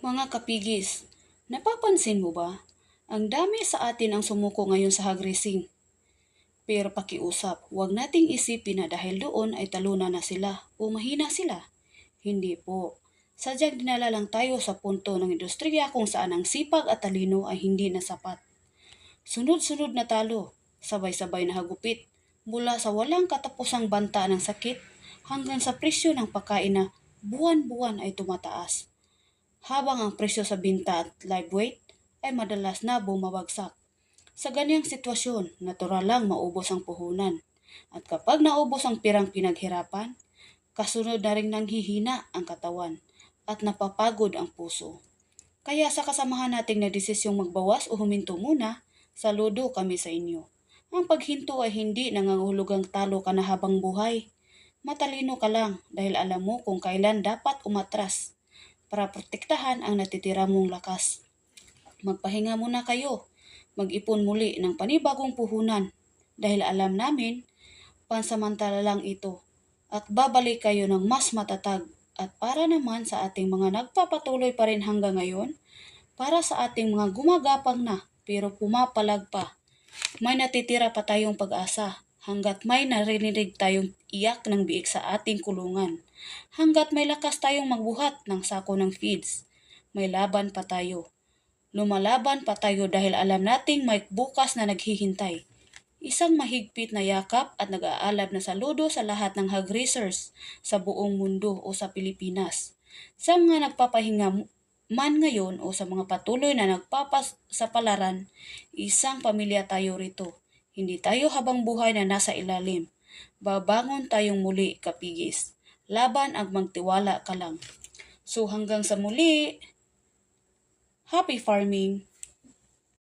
Mga kapigis, napapansin mo ba? Ang dami sa atin ang sumuko ngayon sa hog racing. Pero pakiusap, huwag nating isipin na dahil doon ay talunan na sila o mahina sila. Hindi po. Sadyang dinala lang tayo sa punto ng industriya kung saan ang sipag at talino ay hindi na sapat. Sunod-sunod na talo, sabay-sabay na hagupit, mula sa walang katapusang banta ng sakit hanggang sa presyo ng pagkain na buwan-buwan ay tumataas. Habang ang presyo sa binta at live weight ay madalas na bumabagsak. Sa ganyang sitwasyon, natural lang maubos ang puhunan. At kapag naubos ang pirang pinaghirapan, kasunod na rin nanghihina ang katawan at napapagod ang puso. Kaya sa kasamahan nating nagdesisyong magbawas o huminto muna, saludo kami sa inyo. Ang paghinto ay hindi nangangahulugang talo ka na habang buhay. Matalino ka lang dahil alam mo kung kailan dapat umatras para protektahan ang natitira mong lakas. Magpahinga muna kayo. Mag-ipon muli ng panibagong puhunan dahil alam namin pansamantala lang ito at babalik kayo ng mas matatag. At para naman sa ating mga nagpapatuloy pa rin hanggang ngayon, para sa ating mga gumagapang na pero pumapalag pa, may natitira pa tayong pag-asa hanggat may narinig tayong iyak ng biik sa ating kulungan. Hanggat may lakas tayong magbuhat ng sako ng feeds, may laban pa tayo. Lumalaban pa tayo dahil alam nating may bukas na naghihintay. Isang mahigpit na yakap at nag-aalab na saludo sa lahat ng hog racers sa buong mundo o sa Pilipinas. Sa mga nagpapahinga man ngayon o sa mga patuloy na nagpapasapalaran, isang pamilya tayo rito. Hindi tayo habang buhay na nasa ilalim. Babangon tayong muli, kapigis. Laban ang magtiwala ka lang. So hanggang sa muli, happy farming!